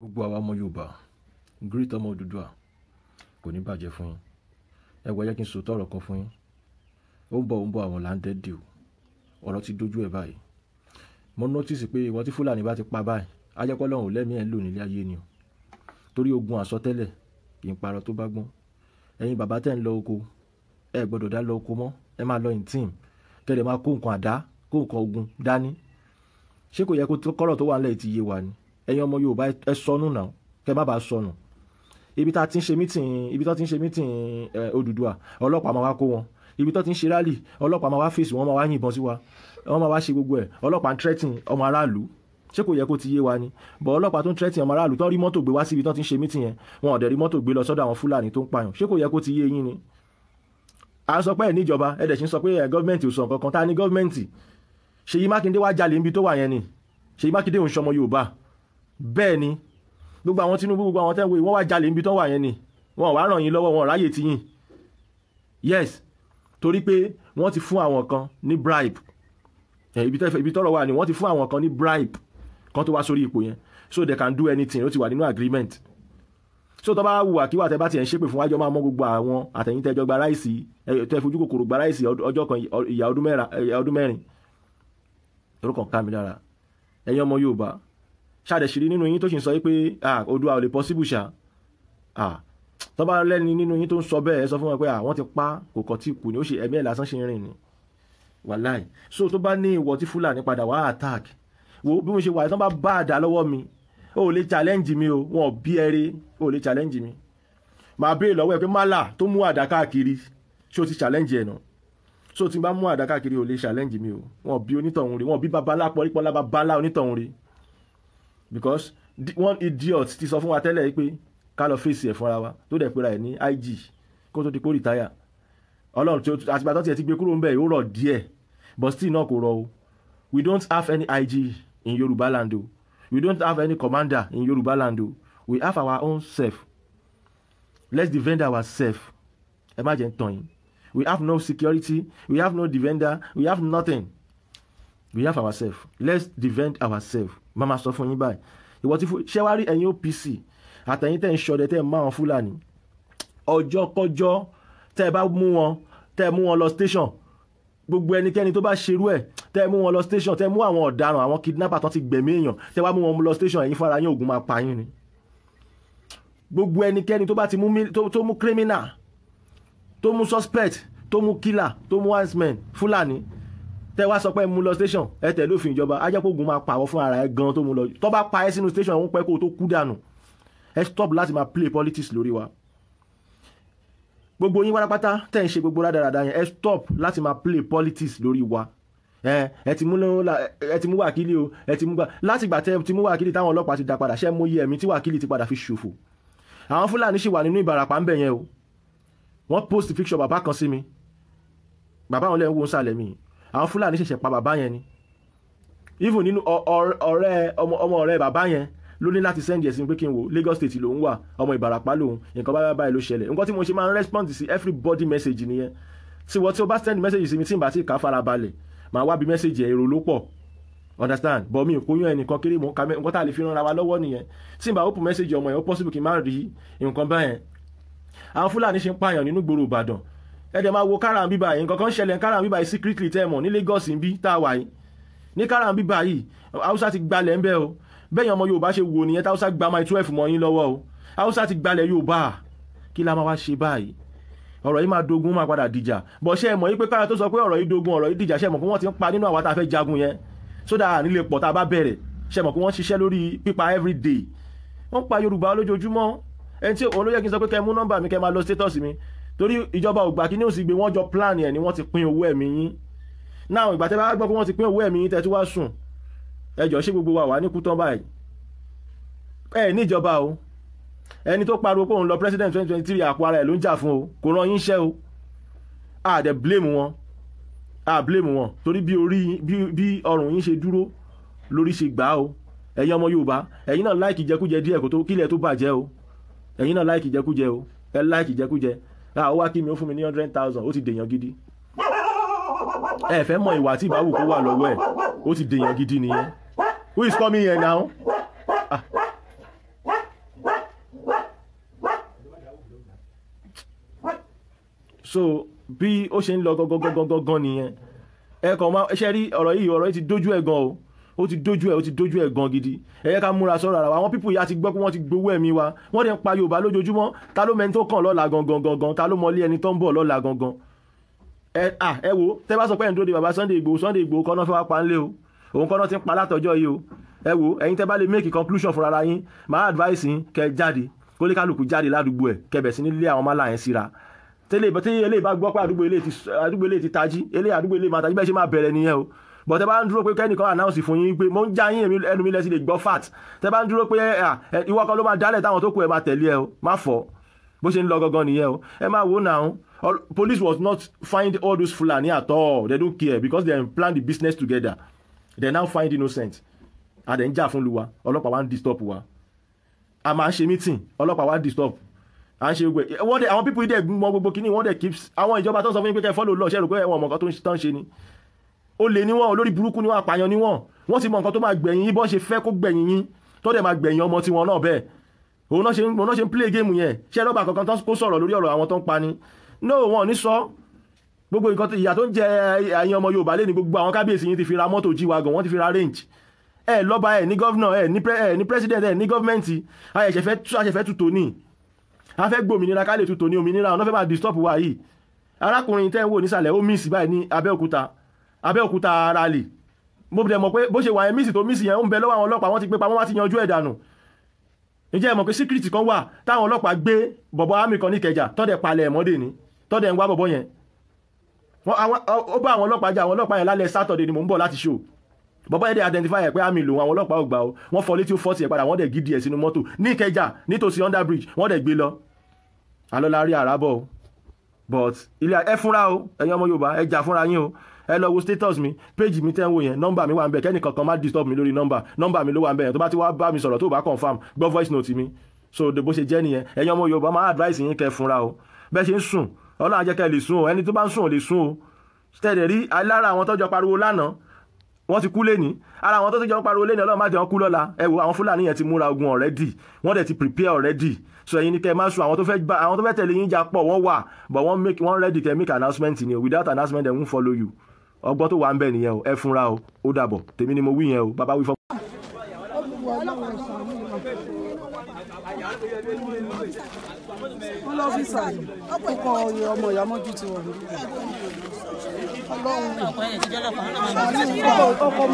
Gbogbo àwa ọmọ Yorùbá great ọmọ Odùduwà kò ní bàjẹ́ fún yín. Ẹ wọ ẹ jẹ́ kí n sọ tọrọ kan fún yín. Ó ń bọ̀ àwọn landed deal ọ̀rọ̀ ti dojú ẹ̀ báyìí. Mo notice pé ìwọ tí Fúlàní bá ti pa báyìí á jẹ́ k'Ọlọ́run ò lẹ́mìí ẹ̀ ń lò nílé ayé ni o. Torí ogun àsọtẹ́lẹ̀ kì í parọ́ tó bá gbọ́n. Ẹ̀yin bàbá tẹ́ ń lọ oko ẹ gbọ́dọ̀ dá lọ oko mọ́, ẹ máa lọ in team kẹ́lẹ̀ máa kó nǹkan àdá kó nǹkan ogun dání. Ṣé kò yẹ kó kọ́rọ̀ tó wà nílẹ̀ ti yé wa ni? Ẹ̀yin ọmọ Yorùbá ẹ sọnù náà kẹ́ má bàa sọnù. Ibi tá ti ń ṣe meeting Odùduwà ọlọ́pàá máa wá kó wọn. Ibi tó ti ń ṣe rally ọlọ́pàá máa wá fèsì wọn máa wá yìnbọn sí wa. Wọ́n máa wá ṣe gbogbo ẹ̀. Ọlọ́pàá ń threaten ọmọ aráàlú. Ṣé kò yẹ kó ti yé wa ni? Bọ̀ ọlọ́pàá tó ń threaten ọmọ aráàlú tó rí mọ́tò gbé wá síbi tó ti ń ṣe meeting yẹn. Wọn ò dẹ̀ rí mọ́tò gbé lọ sọ́dọ̀ àwọn Fúlàní tó ń pààyàn. Ṣé kò yẹ kó ti yé yín ni? À ń sọ pé ẹ̀ níjọba ẹ̀ dẹ̀ sì ń sọ pé gọ́ọ̀mẹ̀ntì ò sọ nǹkan kan. Ta ni gọ́ọ̀mẹ̀ntì? Ṣèyí Mákindé wá jalè níbi tó wà yẹn ni. Ṣèyí Mákindé òun ṣọmọ Yorùbá. Bẹ́ẹ̀ ni gbogbo àwọn Tinubu gbogbo àwọn tẹ́wọ́ wọ́n wá jalè níbi tó wà yẹn ni. Wọn ò wá ràn yín lọ́wọ́, wọn ò ráyè ti yín. Yes, torí pé wọ́n ti fún àwọn kan ní bribe. Ibi tọ́rọ̀ wà ni wọ́n ti fún àwọn kan ní bribe kan tó wá sórí ipò yẹn. So they can do anything, ó ti wà nínú agreement. So tó bá wùwà kíwà tẹ́ bá ti ẹ̀ ń ṣépè fún wájọ́ máa mọ́ gbogbo àwọn àtẹ̀yìn tẹ́jọ́ gba ráìsì tẹ́ fojú kòkòrò gba ráìsì ọjọ́ kan ìyà ọdún mẹ́rin. Orúkọ ká mi lára. Ẹ̀yin ọmọ Yorùbá ṣàdẹ̀ṣìrí nínú yín tó sì ń sọ pé Oòduà ò lè possible ṣá. Tó bá lẹ́ni nínú yín tó ń sọ bẹ́ẹ̀ ẹ sọ fún wọn pé wọ́n ti pa kò kọ́ tí kù ni ó ṣe ẹ̀mí ẹ̀ lásán ṣe ń rìn ni. Wàláì. So tó bá ní ìwọ tí Fúlàní padà wá attack wo bí mo ṣe wà tán bá bá àdá lọ́wọ́ mi ó lè challenge mi o, wọn ò bí ẹrẹ ó lè challenge mi. Màá béèrè lọ́wọ́ ẹ pé málà tó mú àdá káàkiri ṣé o ti challenge ẹ̀ náà? So tí n bá mú àdá káàkiri ò lè challenge mi o, wọn bí onítọ̀hún rí, wọn bí babalá pọ́lípọ́lá babalá onítọ̀hún rí. Because one idiot ti sọ fún wa tẹ́lẹ̀ pé ká lọ fèsì ẹ̀ fúnra wa tó dẹ̀ pera ẹ̀ ní IG kó tó di kó rìtáyà. Ọlọ́run tí àtìgbà tó tiẹ̀ ti gbé kúrò ń bẹ̀ ó rọ̀ díẹ̀ but still náà kò rọ̀ o. We don't have any IG in Yoruba land o. We don't have any commander in Yoruba land o. We have our own self. Let's defend ourselves. Ẹ má jẹ́ ń tàn yín. We have no security, we have no defender, we have nothing. We have ourselves. Let's defend ourselves. Mama sọ fún yín báyìí. Ìwọ tí ṣé wá rí ẹ̀yin OPC àtẹ̀yìn tẹ́ ń ṣọdẹ tẹ́ ń má wọn Fúlàní. Ọjọ́ kọjọ́ tẹ́ bá mú wọn lọ station. Gbogbo ẹnikẹ́ni tó bá ṣerú ẹ̀ tẹ́ mú wọn lọ station, tẹ́ mú àwọn ọ̀daràn àwọn kidnapper tán ti gbẹ̀mí èèyàn tẹ́ wá mú wọn lọ station, ẹ̀yin fúnra yín ogun máa pa yín ni. Gbogbo ẹnikẹ́ni tó bá ti mú tó mú criminal, tó mú suspect, tó mú killer, tó mú huntsman Fúlàní tẹ́ wá sọ pé mú lọ station ẹ tẹ̀lé òfin ìjọba á jẹ́ pé ogun máa pa àwọn fún ara ẹ gan tó mú lọ. Tó bá pa ẹ sínú station ẹ̀ ń pẹ́ kó tó kú dànù. Ẹ stop láti máa play politics lórí wa. Gbogbo yín pátápátá tẹ́ ń ṣe gbogbo rádaràda yẹn ẹ stop láti máa play politics lórí wa. Ẹ ti mú wákìlì o, ẹ ti mú gbà láti ìgbà tẹ́ ti mú wákìlì táwọn ọlọ́pàá ti dá padà ṣẹ́ mú iye ẹ̀mí tí wákìlì ti padà fi ṣòfò. Àwọn Fúlàní ṣì wà nínú Ìbàràpá ń bẹ̀ yẹn o. Wọ́n post picture bàbá kan sí mi. Bàbá wọn lẹ́ ń wo sàlẹ̀ mi. Àwọn Fúlàní ṣẹ̀ṣẹ̀ pa bàbá yẹn ni. Even nínú ọmọ ọ̀rẹ́ bàbá yẹn ló ní láti send ẹ̀sìn pé kí n wo Lagos State lòun wà, ọmọ Ìbàràpá lòun, nǹkan báyìí ló ṣẹlẹ̀. Nǹkan tí mo ṣe máa ń respond sí everybody message nìyẹn. Tí wọ́n tí o bá send message sí mi tí n bá ti kà fara balẹ̀ màá wá bí message èrò ló pọ̀. Understand? But mi ò kóyún ẹnìkan kéré mọ́ nǹkan tá a lè fi ránra wa lọ́wọ́ nìyẹn. Tí n bá open message ọmọ yẹn ó possible kí n má rí nǹkan báyẹn. Àwọn Fúlàní ṣe ń pààyàn nínú gbòòrò Ìbàdàn. Ẹ dẹ̀ máa wo Káràmbí báyìí, nǹkan kan ṣẹlẹ̀ Káràmbí báyìí secretly tẹ́ mọ̀ ní Lagos bí tá a wà yìí. Ní Káràmbí báyìí Hausa ti gbalẹ̀ ń bẹ́ o. Bẹ́ẹ̀ ọmọ Yorùbá ṣe wò nìyẹn táwùsá gba máa 12 mọ́ yín lọ́wọ́ o. Hausa ti gbalẹ̀ Yorùbá. Kí la máa wá ṣe báyìí? Ọ̀rọ̀ yìí máa dogun máa padà dìjà. Bọ̀ ṣé ẹ mọ̀ yìí pé káyọ̀ tó sọ pé ọ̀rọ̀ yìí dogun ọ̀rọ̀ yìí dìjà ṣé ẹ mọ̀ pé wọ́n ti ń pa nínú àwa tá a fẹ́ jagun yẹn. Sódà nílé pọ̀ tá a bá bẹ̀rẹ̀ ṣé ẹ mọ̀ pé wọ́n ṣiṣẹ́ lórí pípa everyday. Wọ́n pa Yorùbá lójoojúmọ́. Ẹni tí òun ló yẹ kí n sọ pé kẹ́ mú nọ́mbà mi kẹ́ máa lọ status mi. Torí ìjọba ò gbà kí ní òsì gbé wọ́n jọ plan ẹ̀ ni wọ́n ti pín owó ẹ̀mí yín. Náà ìgbà tẹ́ bá gbọ́ pé wọ́n ti pín owó ẹ̀mí yín tẹ́ tí wá sùn. Ẹ jọ̀ọ́ ṣé gbogbo wa wà ní kú tán báyìí. Ẹ níjọba o. Ẹni tó pariwo pé òun lọ president 2023 àpò ara ẹ̀ ló ń jà fún o. Kò rán yín iṣẹ́ o. A dẹ̀ blame wọn. Torí bí ọrùn yín ṣe dúró lórí ṣe gbà o. Ẹ̀yin ọmọ Yorùbá, ẹ̀yin náà like ìjẹkújẹ díẹ̀ kó tó kílẹ̀ tó bàjẹ́ o. Ẹ̀yin náà like ìjẹkújẹ o. Ẹ like ìjẹkújẹ. Ó wá kí mi ó fún mi ní 100,000 ó ti dèèyàn gidi. Ẹ fẹ́ mọ ìwà tí ìbáwò kó wà lọ́wọ́ ẹ̀ ó ti dèèyàn gidi nìyẹn. Who is coming here now? so bí ó ṣe ń lọ gangan nìyẹn ẹ kàn máa ṣe rí ọ̀rọ̀ yìí ti dójú ẹ̀ gan o ó ti dójú ẹ̀ gan gidi ẹ yẹ ká múra sọ́rọ̀ ara wa àwọn pípù yìí á ti gbọ́ pé wọ́n ti gbowó ẹ̀mí wa wọ́n dẹ̀ ń pa Yorùbá lójoojúmọ́ ta ló mẹ́ni tó kàn lọ́la gangan ta ló mọlé ẹni tó ń bọ̀ lọ́la gangan ẹ wo tẹ́ bá sọ pé ẹ̀ ń dúró de bàbá Sunday Igboho kọ́nà fẹ́ wá pa ńlé o òun kọ́nà ti ń pa látọjọ́ yìí o ẹ wo ẹ̀yin tẹ́ bá lè make conclusion fúnra ara yín máa advice yín kẹ́ jáde kó lè kálukú jáde ládùúgbò ẹ̀ kẹbẹ̀ sí nílé àwọn mọ́lá yẹn síra tẹ́lẹ̀ eléyìí bá gbọ́ pé àdúgbò ilé ti tají àdúgbò ilé máa tají bẹ́ẹ̀ ṣe máa bẹ̀rẹ̀ nìyẹn o bọ̀ tẹ́ bá ń dúró pé kẹ́nìkan announce fún yín pé mo ń já yín ẹnu mi lẹ́sìn lè gbọ́ fat tẹ́ bá ń dúró pé ìwọ kan ló máa dálẹ̀ táwọn tó kù ẹ̀ máa tẹ̀lé ẹ o má fọ́ bó ṣe ń lọ gangan nìyẹn o ẹ máa wò náà police was not find all those Fulani at all they don't care because they plan the business together they now find innocent and then jà fún luwa ọlọ́pàá wa ń disturb wa a máa ń ṣe meeting ọlọ́pàá wa ń disturb à ń ṣe gbogbo ẹ̀ wọ́n dẹ̀ àwọn people dẹ̀ mọ gbogbo kínní wọ́n dẹ̀ keeps àwọn ìjọba tó ń sọ fún yín pé kẹ́ follow law ṣe rò pé ẹ̀wọ̀n mọ̀ọ́kan tó ń ṣe ni ó lè níwọ̀n olórí burúkú níwọ̀n àpàyàn níwọ̀n wọ́n ti mọ nǹkan tó máa gbẹ̀yìn yín bọ́n ṣe fẹ́ kó gbẹ̀yìn yín tó dẹ̀ máa gbẹ̀yìn ọmọ tiwọn náà bẹ́ẹ̀ òun náà ṣe ń play game yẹn ṣé lọ́ba kankan tó kó sọ̀rọ̀ lórí ọ̀rọ̀ àwọn tó ń pa ni no wọn ò ní sọ gbogbo nǹkan ìyà tó ń jẹ ẹ̀yin ọmọ Yorùbá lé ní gbogbo àwọn kábíyèsí yín ti fi ra mọ́tò G-Wagon wọ́n ti fi ra range lọ́ba ní gọ́vnà ní president ní gọ́vmẹ̀ntì àṣẹfẹ́ tutò ní a fẹ́ gbòmìnira ká lè tutò ní òmìnira ọ̀nà fẹ́ máa disturb wa yìí arákùnrin tẹ́ ń wò nísàlẹ̀ ó miss báyìí ní Abẹ́òkúta rally mo dẹ̀ mọ̀ pé bó ṣe wà yẹn miss tó miss yẹn ó ń bẹ lọ́wọ́ àwọn ọlọ́pàá wọ́n ti gbé pamọ́ wọ́n ti yanjú ẹ̀ dànù ǹjẹ́ ẹ mọ̀ pé secret kan wà táwọn ọlọ́pàá gbé bọ̀bọ̀ àmì kan ní Ìkẹjà tọ́dẹ̀ palẹ̀ ẹ̀mọ́dé ní tọ́dẹ̀ ń wá bọ̀bọ̀ yẹn ó bá àwọn ọlọ́pàá jà àwọn ọlọ́pàá yẹn lálẹ́ Saturday ni mò ń bọ̀ láti show bọ́bá yẹn dẹ̀ identify ẹ̀ pé àmì lòun àwọn ọlọ́pàá ò gbà ó wọ́n fọ létí ó fọ́ sí ẹ̀ padà wọ́n dẹ̀ gidi ẹ̀ sínú mọ́tò ní Ìkẹjà nítòsí under bridge wọ́n dẹ̀ gbé lọ alọ́lá rí àràbọ̀ but ilé ẹ fúnra o ẹ̀yin ọmọ Yorùbá ẹ jà fúnra yín o ẹ lọ wo status mi page mi tẹ́ ń wò yẹn nọ́mbà mi wà ń bẹ̀ kẹ́nìkan kan má disturb mi lórí nọ́mbà mi ló wà ń bẹ̀ yẹn tó bá ti wá bá mi sọ̀rọ̀ tó bá confirm gbọ́ voice note mi so bó ṣe jẹ́ nìyẹn ẹ̀yin ọmọ Yorùbá máa advice yín kẹ́ fúnra o bẹ́ẹ̀ ṣe ń sùn Ọlọ́run á jẹ́ kẹ́ lè sùn o ẹni tó bá ń sùn ò lè sùn o tẹ̀lé rí alára àwọn tọ́jọ́ pariwo lánàá wọ́n ti kú lẹ́ni ara àwọn tó ti jọ pariwo lẹ́ni Ọlọ́run má jẹ́ wọn kú lọ́la ẹ wo àwọn Fúlàní yẹn ti múra ogun already wọ́n dẹ̀ ti prepare already so ẹ̀yin ni kẹ́ máa sùn àwọn tó fẹ́ tẹ̀lé yín jà pọ̀ wọ́n wà but wọ́n ready kẹ́ make announcement ni o without announcement they won't follow you ọgbọ́n tó wà ń bẹ̀ nìyẹn o ẹ fúnra o ó dàbọ̀ tèmi ni mo wí yẹn o bàbá wí fọ́. wọ́n lọ fi sàyè ọkọ̀ ọmọ ìyá mọ́jú ti wọ̀ lórí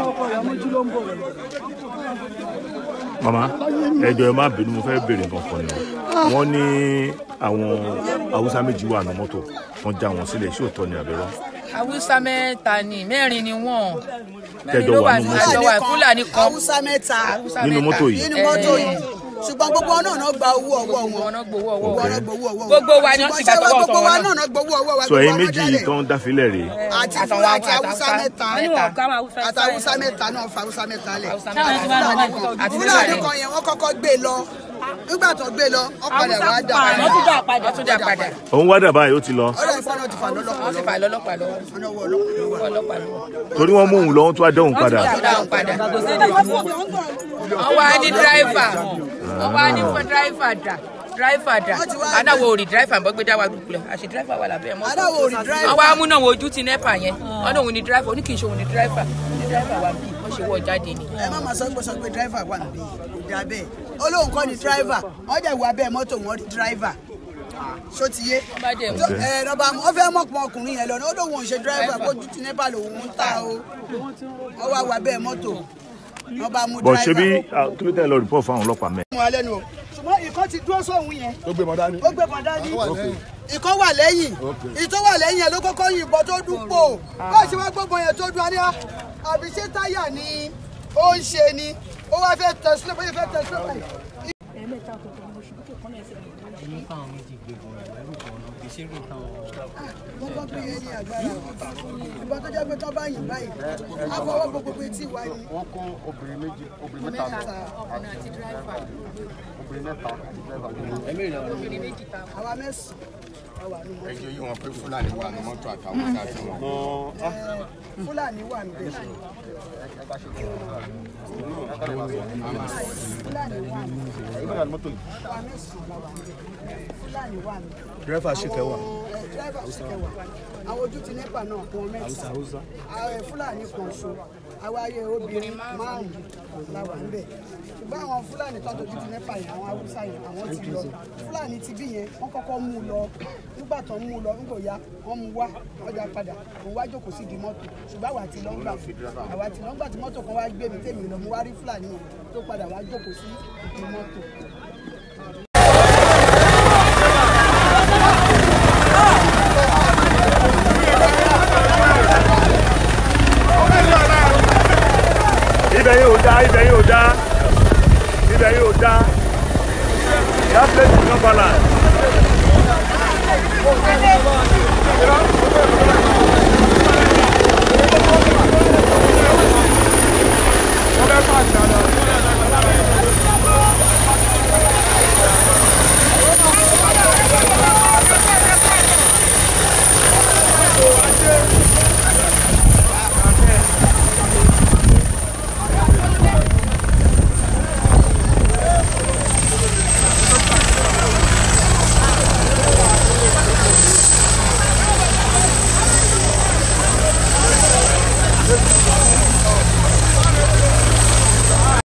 ọkọ̀ ìyá mọ́jú ló ń bọ̀ rẹ̀. màmá ẹjọ́ ẹ má bínú mo fẹ́ béèrè nǹkan kan ni wọ́n ní àwọn haúsá méjì wà ní mọ́tò wọ́n já wọn sílẹ̀ ṣé òótọ́ ni àbẹ̀rọ. haúsá mẹ́ta ni mẹ́rin ni wọ́n kẹjọ wà ní mọ́tò àjọwà Fúlàní kan haúsá mẹ́ta nínú mọ́tò yìí ṣùgbọ́n gbogbo wọn náà gba owó ọwọ́ wọn. gbogbo wa ni wọ́n ti gbà tọwọ́ gbogbo wa náà gbowó ọwọ́ wa. sọ ẹ̀yin méjì yìí tó ń dáfilẹ̀ rèé. àti haúsá mẹ́ta àti haúsá mẹ́ta náà fa haúsá mẹ́ta lẹ̀. Fúlàní kan yẹn wọ́n kọ́kọ́ gbé lọ nígbà tó gbé lọ ọ̀padà wá dà padà. òun wá dà báyìí ó ti lọ. ọ̀rọ̀ ìfọ̀nà ti fà lọ́lọ́pàá lọ́wọ́. torí wọ́n mú òun lọ wọ́n tún wá dẹ́hùn padà. wọ́n wá ní dráìfà wọ́n wá ní fún dráìfà dà adáwọ̀ òrì dráìfà bọ́ gbé dáwà dùkúlẹ̀ àṣẹ dráìfà wà lábẹ́ mọ́tò wọ́n wá mú náà wo ojú ti nẹ́pà yẹn wọ́n náà òun ní dráìfà ó ní kì í ṣe òun ní dráìfà wà bí wọ́n ṣe wọ́ jáde ni. ẹ má máa sọ pé dráìfà wà níbí kò dá bẹ́ẹ̀ olóhùn kọ́ ni dráìfà wọ́n jẹ́ ìwà bẹ́ẹ̀ mọ́tò wọn rí dráìfà ṣó ti yé rọba wọn fẹ́ mọ̀pọ̀ ọkùnrin yẹn lọ ní ó lóun ò ṣe dráìfà kó ojú ti nẹ́pà lòun ń ta o wọ́n wá wà bẹ́ẹ̀ mọ́tò wọ́n bá mú dráìfà. bọ̀ ṣe bí kí ló tẹ̀ lọ rìpọ́ọ̀ fáwọn ọlọ́pàá mẹ́. ṣùgbọ́n ìkan ti dúró sóhun yẹn ó gbé mọ́ dání ìkan wà lẹ́yìn ìtọ́ wà lẹ́yìn yẹn ló kọ́kọ́ yìnbọn tó dún pò bá ṣe wá gbọ́gbọ́n yẹn tó dún aríyá àbí ṣé táyà ni ó ń ṣe ni ó wá fẹ́ tẹ̀ sílẹ̀ bóyá fẹ́ tẹ̀ sílẹ̀ báyìí. wọ́n gbọ́ pé yẹn ní agbára ìbọn tó jẹ́ pé tó bá yìn báyìí á fọwọ́ gbogbo etí wa ni. wọ́n kó obìnrin méjì obìnrin mẹ́ta àti dírẹ́fà obìnrin mẹ́ta àti dírẹ́fà. àwa mẹ́sàn-án. ẹjọ́ yìí wọ́n pé Fúlàní wà ní mọ́tò àtàwọn ọ̀gá tí wọ́n. Fúlàní wà níbẹ̀. Fúlàní wà níbẹ̀. àwa mẹ́sàn-án la wà níbẹ̀ Fúlàní wà ní. dírẹ́fà ṣìkẹ́wà. dírẹ́fà ṣìkẹ́wà àwọn ojú ti nẹ́pà náà kan mẹ́ta Fúlàní kan ṣo àwa ayé obìnrin márùn-ún la wà níbẹ̀ ṣùgbọ́n àwọn Fúlàní tó tójú ti nẹ́pà yẹn àwọn Haúsá yẹn àwọn ti lọ Fúlàní ti bí yẹn wọ́n kọ́kọ́ mú lọ nígbà tó ń mú lọ nígbò ya wọ́n mú wá ọjà padà òun wá jókòó sí di mọ́tò ṣùgbọ́n àwa ti lọ́ngbà tí mọ́tò kan wá gbé mi tèmi lọ mú wá rí Fúlàní yẹn tó padà wá jókòó sí di mọ́tò. ibẹ̀ yóò dá that place is not balanced. Thank you.